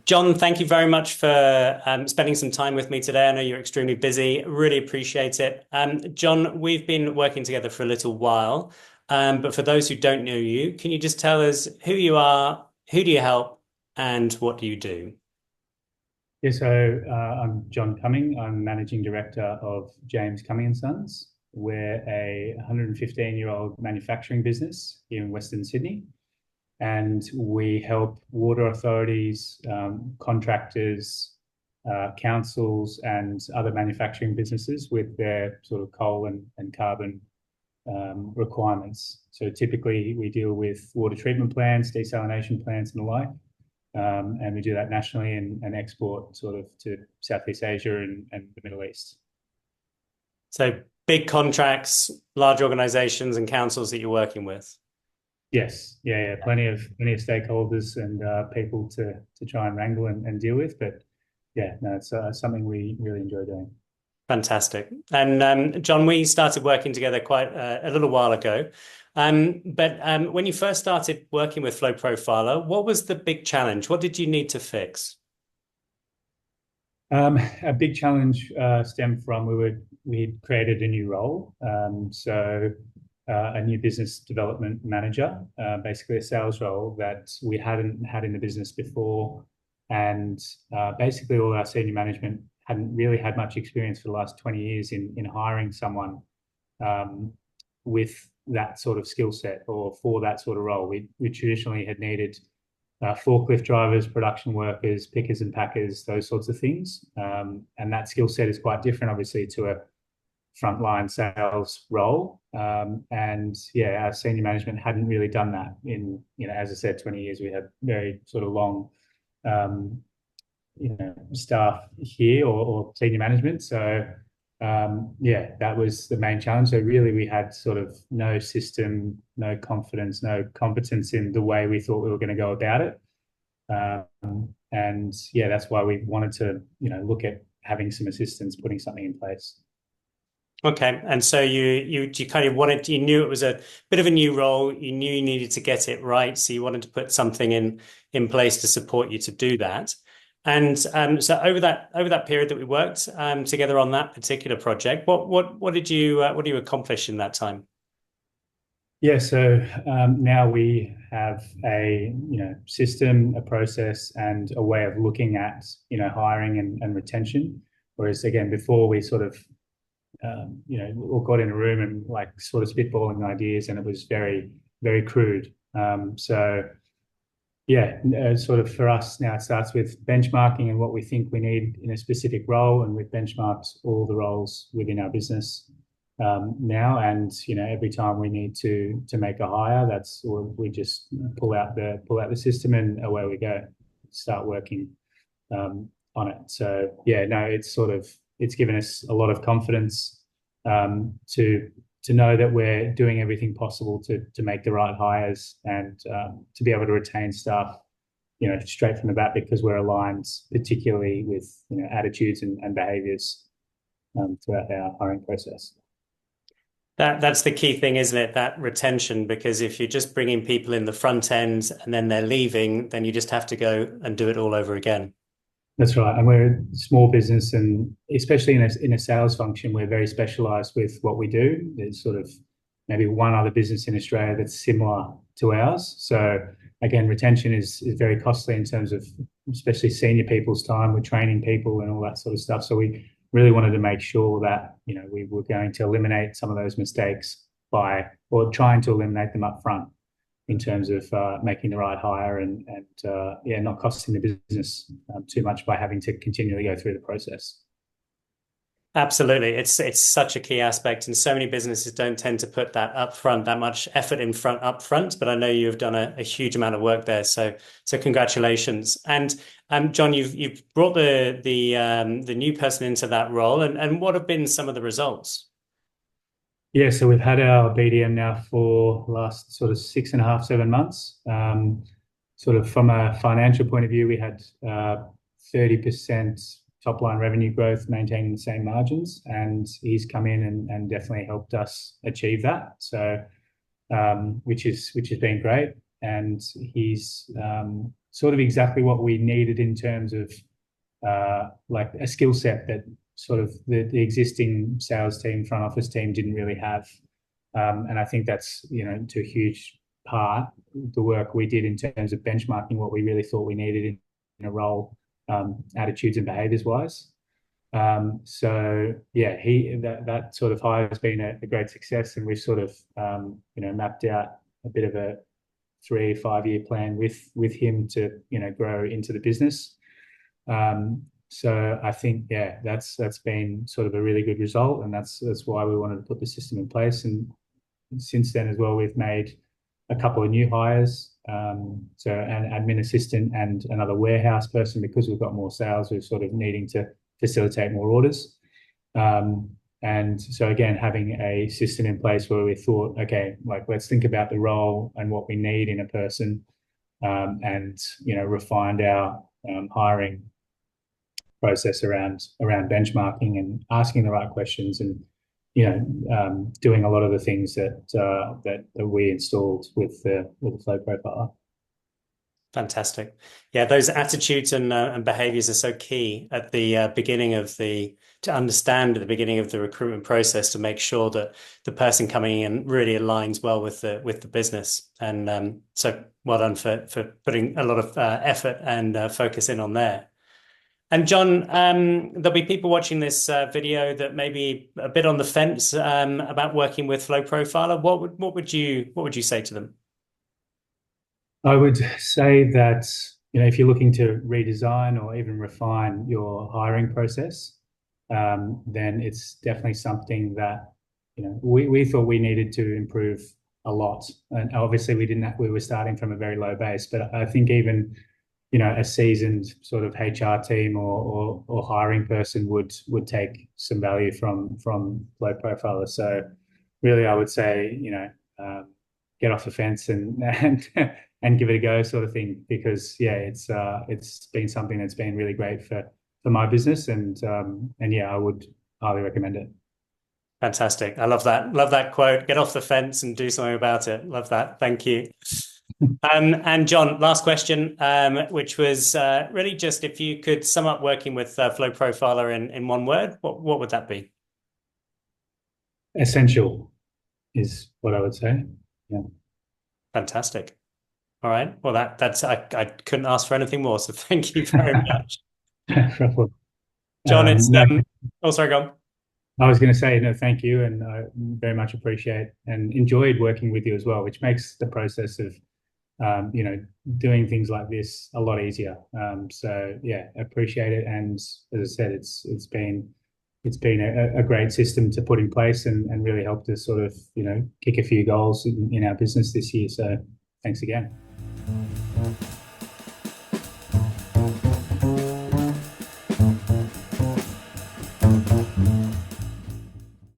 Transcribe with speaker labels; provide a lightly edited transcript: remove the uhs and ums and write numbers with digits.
Speaker 1: John, thank you very much for spending some time with me today. I know you're extremely busy. Really appreciate it. John, we've been working together for a little while, but for those who don't know you, can you just tell us who you are, who do you help, and what do you do?
Speaker 2: Yeah, so I'm John Cumming. I'm Managing Director of James Cumming and Sons. We're a 115-year-old manufacturing business here in Western Sydney, and we help water authorities, contractors, councils, and other manufacturing businesses with their sort of coal and carbon requirements. So typically, we deal with water treatment plants, desalination plants, and the like. And we do that nationally and export sort of to Southeast Asia and the Middle East.
Speaker 1: So big contracts, large organizations and councils that you're working with.
Speaker 2: Yes, yeah, plenty of stakeholders and people to try and wrangle and deal with. But yeah, no, it's something we really enjoy doing.
Speaker 1: Fantastic. And John, we started working together quite a little while ago. But when you first started working with flowprofiler, what was the big challenge? What did you need to fix?
Speaker 2: A big challenge stemmed from we created a new role, so a new business development manager, basically a sales role that we hadn't had in the business before, and basically all our senior management hadn't really had much experience for the last 20 years in hiring someone with that sort of skill set or for that sort of role. We traditionally had needed forklift drivers, production workers, pickers and packers, those sorts of things. And that skill set is quite different, obviously, to a frontline sales role. And yeah, our senior management hadn't really done that in, as I said, 20 years. We had very sort of long, staff here or senior management. So yeah, that was the main challenge. So really we had sort of no system, no confidence, no competence in the way we thought we were going to go about it. And yeah, that's why we wanted to, look at having some assistance, putting something in place.
Speaker 1: Okay. And so you kind of you knew it was a bit of a new role. You knew you needed to get it right. So you wanted to put something in place to support you to do that. And so over that period that we worked together on that particular project, what did you accomplish in that time?
Speaker 2: Yeah, so now we have a system, a process, and a way of looking at hiring and retention. Whereas again, before we sort of all got in a room and like sort of spitballing ideas, and it was very, very crude. So yeah, sort of for us now, it starts with benchmarking and what we think we need in a specific role, and we've benchmarked all the roles within our business now. And every time we need to make a hire, we just pull out the system and away we go, start working on it. So yeah, no, it's given us a lot of confidence to know that we're doing everything possible to make the right hires and to be able to retain staff, straight from the bat, because we're aligned particularly with attitudes and behaviours throughout our hiring process.
Speaker 1: That's the key thing, isn't it? That retention, because if you're just bringing people in the front end and then they're leaving, then you just have to go and do it all over again.
Speaker 2: That's right. And we're a small business, and especially in a sales function, we're very specialised with what we do. There's sort of maybe one other business in Australia that's similar to ours. So again, retention is very costly in terms of especially senior people's time with training people and all that sort of stuff. So we really wanted to make sure that we were going to eliminate some of those mistakes or trying to eliminate them up front, in terms of making the right hire and not costing the business too much by having to continually go through the process.
Speaker 1: Absolutely. It's such a key aspect, and so many businesses don't tend to put that up front, that much effort up front, but I know you've done a huge amount of work there. So congratulations. And John, you've brought the new person into that role, and what have been some of the results?
Speaker 2: Yeah, so we've had our BDM now for the last sort of 6.5, 7 months. Sort of from a financial point of view, we had 30% top line revenue growth, maintaining the same margins, and he's come in and definitely helped us achieve that. So, which has been great. and he's sort of exactly what we needed in terms of like a skill set that sort of the existing sales team, front office team didn't really have. And I think that's, to a huge part, the work we did in terms of benchmarking what we really thought we needed in a role, attitudes and behaviors wise. So yeah, that sort of hire has been a great success, and we've sort of mapped out a bit of a 3-5 year plan with him to grow into the business. So I think that's been sort of a really good result, and that's why we wanted to put the system in place. And since then as well, we've made a couple of new hires, so an admin assistant and another warehouse person, because we've got more sales. We're sort of needing to facilitate more orders. And so again, having a system in place where we thought, okay, like let's think about the role and what we need in a person, and refined our hiring process around benchmarking and asking the right questions, and doing a lot of the things that we installed with the flow profiler.
Speaker 1: Fantastic. Yeah, those attitudes and behaviors are so key at the beginning of to understand at the beginning of the recruitment process, to make sure that the person coming in really aligns well with the business. And so well done for putting a lot of effort and focus in on there. And John, there'll be people watching this video that may be a bit on the fence about working with Flow Profiler. What would you say to them?
Speaker 2: I would say that if you're looking to redesign or even refine your hiring process, then it's definitely something that we thought we needed to improve a lot. And obviously we were starting from a very low base, but I think even a seasoned sort of HR team or hiring person would take some value from Flow Profiler. So really, I would say get off the fence and and give it a go, sort of thing, because it's been something that's been really great for my business, and I would highly recommend it.
Speaker 1: Fantastic. I love that. Love that quote. Get off the fence and do something about it. Love that. Thank you. And John, last question, which was really just if you could sum up working with Flow Profiler in one word, what would that be?
Speaker 2: Essential is what I would say. Yeah.
Speaker 1: Fantastic. All right. Well, that's I couldn't ask for anything more. So thank you very much, John. It's oh, sorry, go on.
Speaker 2: I was going to say no, thank you, and I very much appreciate and enjoyed working with you as well, which makes the process of doing things like this a lot easier. So yeah, appreciate it. And as I said, it's been a great system to put in place, and really helped us sort of kick a few goals in our business this year. So thanks again.